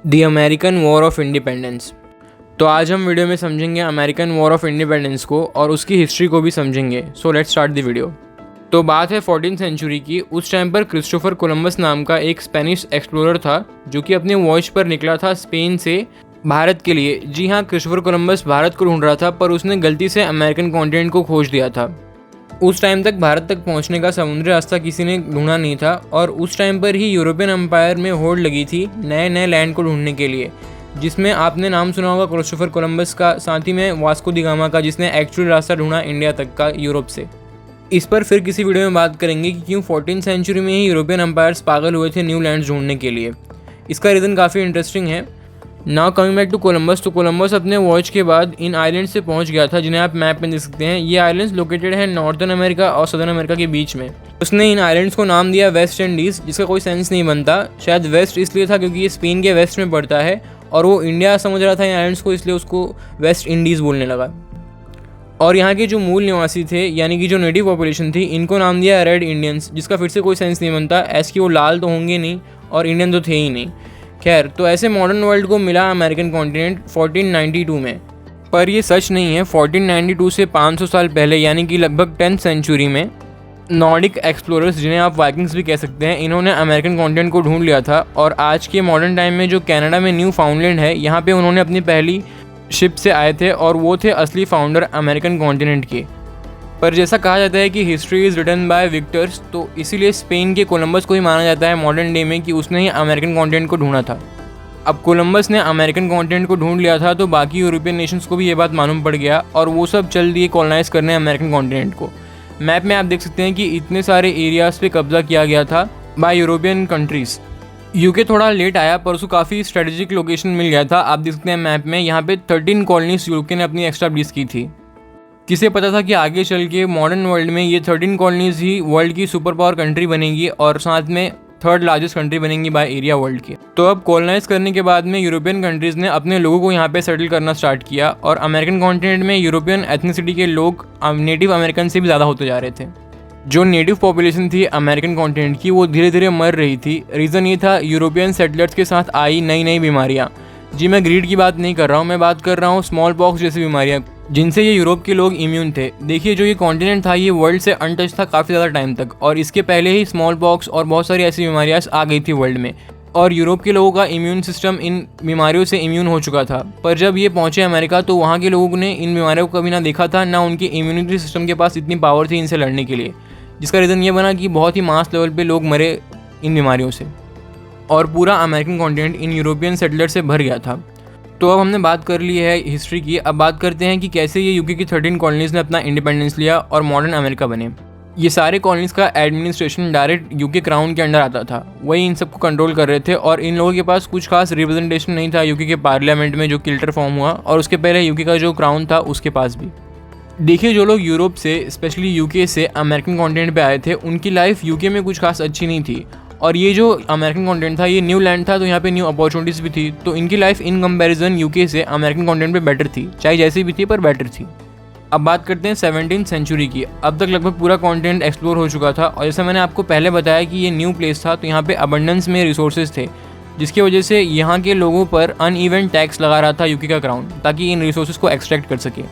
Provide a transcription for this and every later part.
The American war of independence. तो आज हम वीडियो में समझेंगे अमेरिकन वॉर ऑफ इंडिपेंडेंस को और उसकी हिस्ट्री को भी समझेंगे। So let's start the video. तो बात है 14th सेंचुरी की। उस टाइम पर क्रिस्टोफर कोलंबस नाम का एक स्पेनिश एक्सप्लोरर था जो कि अपने वॉयज पर निकला था स्पेन से भारत के लिए। जी हाँ, क्रिस्टोफर कोलंबस भारत को ढूंढ रहा था, पर उसने गलती से अमेरिकन कॉन्टिनेंट को खोज दिया था। उस टाइम तक भारत तक पहुंचने का समुद्री रास्ता किसी ने ढूंढा नहीं था और उस टाइम पर ही यूरोपियन एम्पायर में होड़ लगी थी नए नए लैंड को ढूंढने के लिए, जिसमें आपने नाम सुना होगा क्रिस्टोफर कोलंबस का, साथ ही में वास्को दी गामा का, जिसने एक्चुअल रास्ता ढूंढा इंडिया तक का यूरोप से। इस पर फिर किसी वीडियो में बात करेंगे कि क्यों 14th सेंचुरी में ही यूरोपियन एम्पायर्स पागल हुए थे न्यू लैंड्स ढूंढने के लिए। इसका रीज़न काफ़ी इंटरेस्टिंग है। Now coming back to Columbus. तो कोलंबस अपने वॉयज के बाद इन आइलैंड्स से पहुंच गया था, जिन्हें आप मैप में देख सकते हैं। ये आइलैंड्स लोकेटेड है नॉर्थर्न अमेरिका और सदर्न अमेरिका के बीच में। उसने इन आइलैंड्स को नाम दिया वेस्ट इंडीज़, जिसका कोई सेंस नहीं बनता। शायद वेस्ट इसलिए था क्योंकि ये स्पेन के वेस्ट में पड़ता है और वो इंडिया समझ रहा था इन आइलैंड्स को, इसलिए उसको वेस्ट इंडीज़ बोलने लगा। और यहाँ के जो मूल निवासी थे, यानी कि जो नेटिव पॉपुलेशन थी, इनको नाम दिया रेड इंडियंस, जिसका फिर से कोई सेंस नहीं बनता, ऐसे कि वो लाल तो होंगे नहीं और इंडियन तो थे ही नहीं। खैर, तो ऐसे मॉडर्न वर्ल्ड को मिला अमेरिकन कॉन्टिनेंट 1492 में। पर ये सच नहीं है। 1492 से 500 साल पहले, यानी कि लगभग 10th सेंचुरी में, नॉर्डिक एक्सप्लोरर्स, जिन्हें आप वाइकिंग्स भी कह सकते हैं, इन्होंने अमेरिकन कॉन्टिनेंट को ढूंढ लिया था। और आज के मॉडर्न टाइम में जो कनाडा में न्यू फाउंडलैंड है, यहाँ पे उन्होंने अपनी पहली शिप से आए थे और वो थे असली फाउंडर अमेरिकन कॉन्टिनेंट के। पर जैसा कहा जाता है कि history is written by victors, तो इसीलिए स्पेन के कोलंबस को ही माना जाता है मॉडर्न डे में कि उसने ही अमेरिकन कॉन्टिनेंट को ढूंढा था। अब कोलंबस ने अमेरिकन कॉन्टिनेंट को ढूंढ लिया था तो बाकी यूरोपियन नेशंस को भी ये बात मालूम पड़ गया और वो सब चल दिए कॉलोनाइज करने अमेरिकन कॉन्टिनेंट को। मैप में आप देख सकते हैं कि इतने सारे एरियाज़ पे कब्जा किया गया था बाय यूरोपियन कंट्रीज़। यूके थोड़ा लेट आया पर उसको काफ़ी स्ट्रेटेजिक लोकेशन मिल गया था। आप देख सकते हैं मैप में, यहाँ पे 13 कॉलोनीज यूके ने अपनी एस्टैब्लिश की थी। किसे पता था कि आगे चल के मॉडर्न वर्ल्ड में ये 13 कॉलोनीज ही वर्ल्ड की सुपर पावर कंट्री बनेंगी और साथ में 3rd लार्जेस्ट कंट्री बनेंगी बाय एरिया वर्ल्ड की। तो अब कॉलोनाइज करने के बाद में यूरोपियन कंट्रीज़ ने अपने लोगों को यहाँ पे सेटल करना स्टार्ट किया और अमेरिकन कॉन्टिनेंट में यूरोपियन एथनिसिटी के लोग नेटिव अमेरिकन से भी ज़्यादा होते जा रहे थे। जो नेटिव पॉपुलेशन थी अमेरिकन कॉन्टिनेंट की, वो धीरे धीरे मर रही थी। रीज़न ये था यूरोपियन सेटलर्स के साथ आई नई नई बीमारियाँ। जी, मैं ग्रीड की बात नहीं कर रहा हूँ, मैं बात कर रहा हूँ स्मॉल पॉक्स जैसी बीमारियाँ, जिनसे ये यूरोप के लोग इम्यून थे। देखिए, जो ये कॉन्टिनेंट था ये वर्ल्ड से अनटच था काफ़ी ज़्यादा टाइम तक, और इसके पहले ही स्मॉल पॉक्स और बहुत सारी ऐसी बीमारियाँ आ गई थी वर्ल्ड में, और यूरोप के लोगों का इम्यून सिस्टम इन बीमारियों से इम्यून हो चुका था। पर जब ये पहुँचे अमेरिका तो वहाँ के लोगों ने इन बीमारियों को कभी ना देखा था, ना उनके इम्यूनिटी सिस्टम के पास इतनी पावर थी इनसे लड़ने के लिए, जिसका रीज़न ये बना कि बहुत ही मास लेवल पे लोग मरे इन बीमारियों से और पूरा अमेरिकन कॉन्टिनेंट इन यूरोपियन सेटलर से भर गया था। तो अब हमने बात कर ली है हिस्ट्री की। अब बात करते हैं कि कैसे ये यूके की 13 कॉलोनीज़ ने अपना इंडिपेंडेंस लिया और मॉडर्न अमेरिका बने। ये सारे कॉलोनीज़ का एडमिनिस्ट्रेशन डायरेक्ट यूके क्राउन के अंडर आता था, वही इन सबको कंट्रोल कर रहे थे। और इन लोगों के पास कुछ खास रिप्रेजेंटेशन नहीं था यूके के पार्लियामेंट में, जो किल्टर फॉर्म हुआ, और उसके पहले यूके का जो क्राउन था उसके पास भी। देखिए, जो लोग यूरोप से, स्पेशली यूके से अमेरिकन कॉन्टिनेंट पे आए थे, उनकी लाइफ यूके में कुछ खास अच्छी नहीं थी। और ये जो अमेरिकन कॉन्टिनेंट था ये न्यू लैंड था, तो यहाँ पे न्यू अपॉर्चुनिटीज़ भी थी। तो इनकी लाइफ इन कंपैरिजन यूके से अमेरिकन कॉन्टिनेंट पे बेटर थी, चाहे जैसी भी थी पर बेटर थी। अब बात करते हैं 17th सेंचुरी की। अब तक लगभग पूरा कॉन्टिनेंट एक्सप्लोर हो चुका था और जैसे मैंने आपको पहले बताया कि ये न्यू प्लेस था, तो यहाँ पे अबंडेंस में रिसोर्सेज थे, जिसकी वजह से यहाँ के लोगों पर अनइवन टैक्स लगा रहा था यूके का क्राउन, ताकि इन रिसोर्सेज को एक्सट्रैक्ट कर सके।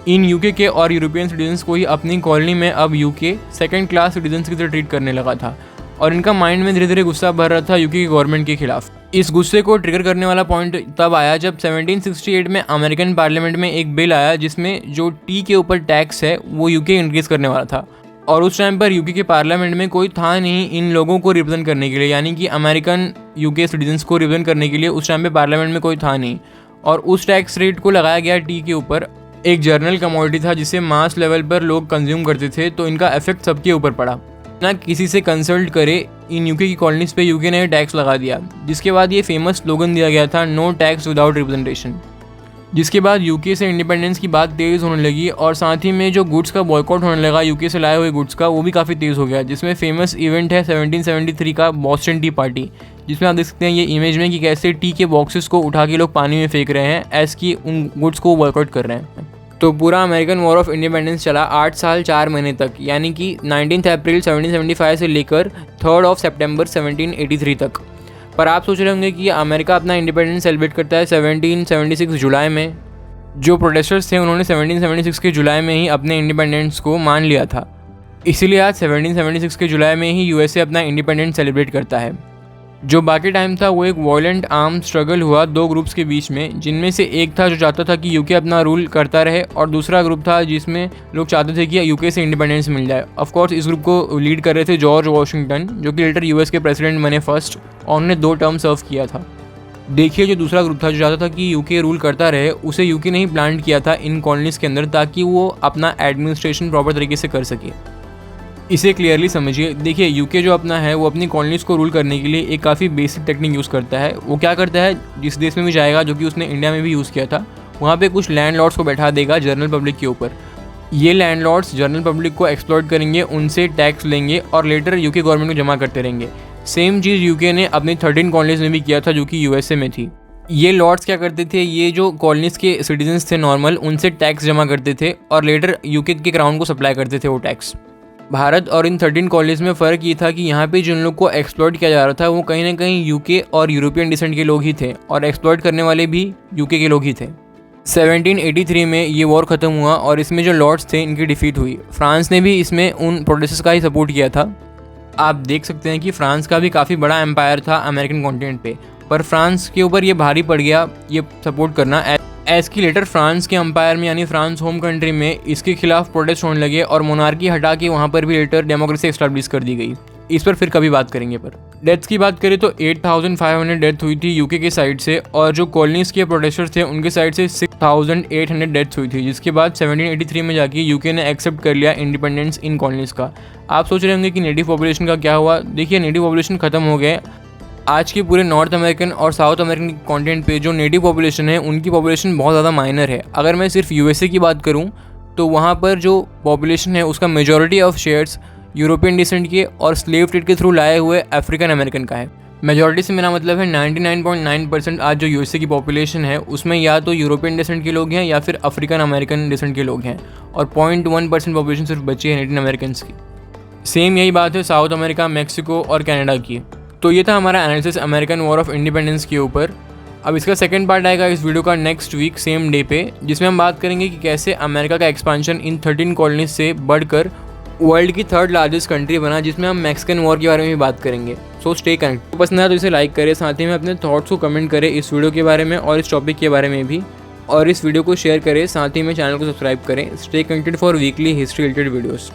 इन यूके के और यूरोपियन सिटीजन्स को ही अपनी कॉलोनी में अब यूके सेकंड क्लास सिटीजन्स की तरह ट्रीट करने लगा था और इनका माइंड में धीरे धीरे गुस्सा भर रहा था यूके की गवर्नमेंट के खिलाफ। इस गुस्से को ट्रिगर करने वाला पॉइंट तब आया जब 1768 में अमेरिकन पार्लियामेंट में एक बिल आया जिसमें जो टी के ऊपर टैक्स है वो यूके इंक्रीज करने वाला था। और उस टाइम पर यूके के पार्लियामेंट में कोई था नहीं इन लोगों को रिप्रेजेंट करने के लिए, यानी कि अमेरिकन यूके सिटीजन्स को रिप्रेजेंट करने के लिए उस टाइम पर पार्लियामेंट में कोई था नहीं। और उस टैक्स रेट को लगाया गया टी के ऊपर। एक जर्नल कमोडिटी था जिसे मास लेवल पर लोग कंज्यूम करते थे, तो इनका इफेक्ट सबके ऊपर पड़ा। ना किसी से कंसल्ट करे इन यूके की कॉलोनीज पे यूके ने टैक्स लगा दिया, जिसके बाद ये फेमस स्लोगन दिया गया था, नो टैक्स विदाउट रिप्रेजेंटेशन। जिसके बाद यूके से इंडिपेंडेंस की बात तेज़ होने लगी और साथ ही में जो गुड्स का बॉयकॉट होने लगा यूके से लाए हुए गुड्स का, वो भी काफ़ी तेज़ हो गया। जिसमें फेमस इवेंट है 1773 का बॉस्टन टी पार्टी, जिसमें आप देख सकते हैं ये इमेज में कि कैसे टी के बॉक्सेस को उठा के लोग पानी में फेंक रहे हैं, ऐसे कि उन गुड्स को बॉयकॉट कर रहे हैं। तो पूरा अमेरिकन वॉर ऑफ इंडिपेंडेंस चला 8 साल 4 महीने तक, यानी कि 19 अप्रैल 1775 से लेकर 3 सितंबर 1783 तक। पर आप सोच रहे होंगे कि अमेरिका अपना इंडिपेंडेंस सेलिब्रेट करता है 1776 जुलाई में। जो प्रोटेस्टर्स थे उन्होंने 1776 के जुलाई में ही अपने इंडिपेंडेंस को मान लिया था, इसीलिए आज 1776 के जुलाई में ही यूएसए अपना इंडिपेंडेंस सेलिब्रेट करता है। जो बाकी टाइम था वो एक वॉयलेंट आर्म स्ट्रगल हुआ दो ग्रुप्स के बीच में, जिनमें से एक था जो चाहता था कि यूके अपना रूल करता रहे और दूसरा ग्रुप था जिसमें लोग चाहते थे कि यूके से इंडिपेंडेंस मिल जाए। ऑफ कोर्स इस ग्रुप को लीड कर रहे थे जॉर्ज वॉशिंगटन, जो कि लेटर यूएस के प्रेसिडेंट बने फर्स्ट, और उन्होंने 2 टर्म सर्व किया था। देखिए जो दूसरा ग्रुप था जो चाहता था कि यूके रूल करता रहे, उसे यूके ने ही प्लांट किया था इन कॉलोनीज़ के अंदर ताकि वो अपना एडमिनिस्ट्रेशन प्रॉपर तरीके से कर सके। इसे क्लियरली समझिए। देखिए यूके जो अपना है वो अपनी कॉलोनीज़ को रूल करने के लिए एक काफ़ी बेसिक टेक्निक यूज़ करता है। वो क्या करता है, जिस देश में भी जाएगा, जो कि उसने इंडिया में भी यूज़ किया था, वहाँ पे कुछ लैंडलॉर्ड्स को बैठा देगा जनरल पब्लिक के ऊपर। ये लैंडलॉर्ड्स जनरल पब्लिक को एक्सप्लॉइट करेंगे, उनसे टैक्स लेंगे और लेटर यूके गवर्नमेंट को जमा करते रहेंगे। सेम चीज़ यूके ने अपनी 13 कॉलोनीज़ में भी किया था जो कि यूएसए में थी। ये लॉर्ड्स क्या करते थे, ये जो कॉलोनीज़ के सिटीजन्स थे नॉर्मल, उनसे टैक्स जमा करते थे और लेटर यूके के क्राउन को सप्लाई करते थे वो टैक्स। भारत और इन 13 कॉलोनीज़ में फ़र्क ये था कि यहाँ पे जिन लोग को एक्सप्लॉइट किया जा रहा था वो कहीं ना कहीं यूके और यूरोपियन डिसेंट के लोग ही थे और एक्सप्लॉइट करने वाले भी यूके के लोग ही थे। 1783 में ये वॉर ख़त्म हुआ और इसमें जो लॉर्ड्स थे इनकी डिफीट हुई। फ्रांस ने भी इसमें उन प्रोटेस्टर्स का ही सपोर्ट किया था। आप देख सकते हैं कि फ्रांस का भी काफ़ी बड़ा एम्पायर था अमेरिकन कॉन्टिनेंट पे, पर फ्रांस के ऊपर ये भारी पड़ गया ये सपोर्ट करना। एज की लेटर फ्रांस के अंपायर में यानी फ्रांस होम कंट्री में इसके खिलाफ प्रोटेस्ट होने लगे और मोनार्की हटा के वहाँ पर भी लेटर डेमोक्रेसी एस्टैब्लिश कर दी गई। इस पर फिर कभी बात करेंगे। पर डेथ्स की बात करें तो 8500 डेथ हुई थी यूके के साइड से और जो कॉलोनीज़ के प्रोटेस्टर्स थे उनके साइड से 6800 डेथ्स हुई थी, जिसके बाद 1783 में जाके यूके ने एक्सेप्ट कर लिया इंडिपेंडेंस इन कॉलोनीज़ का। आप सोच रहे होंगे कि नेटिव पॉपुलेशन का क्या हुआ। देखिए नेटिव पॉपुलेशन ख़त्म हो गए। आज के पूरे नॉर्थ अमेरिकन और साउथ अमेरिकन कॉन्टिनेंट पे जो नेटिव पॉपुलेशन है उनकी पॉपुलेशन बहुत ज़्यादा माइनर है। अगर मैं सिर्फ यूएसए की बात करूं तो वहाँ पर जो पॉपुलेशन है उसका majority of shares European descent के और स्लेव ट्रेड के थ्रू लाए हुए अफ्रीकन अमेरिकन का है। मेजॉरिटी से मेरा मतलब है 99.9% आज जो यूएसए की पॉपुलेशन है उसमें या तो यूरोपियन डिसेंट के लोग हैं या फिर अफ्रीकन अमेरिकन डिसेंट के लोग हैं और 0.1% पॉपुलेशन सिर्फ बची है नेटिव अमेरिकन्स की। सेम यही बात है साउथ अमेरिका, मैक्सिको और कनाडा की। तो ये था हमारा analysis American war of independence के ऊपर। अब इसका सेकंड पार्ट आएगा इस वीडियो का नेक्स्ट वीक सेम डे पे, जिसमें हम बात करेंगे कि कैसे अमेरिका का एक्सपांशन इन 13 कॉलोनीज से बढ़कर वर्ल्ड की 3rd लार्जेस्ट कंट्री बना, जिसमें हम मैक्सिकन वॉर के बारे में भी बात करेंगे। So stay connect. तो पसंद आया तो इसे लाइक करें, साथ ही में अपने थॉट्स को कमेंट करें इस वीडियो के बारे में और इस टॉपिक के बारे में भी, और इस वीडियो को शेयर करें, साथ ही में चैनल को सब्सक्राइब करें। Stay connected for weekly history related videos.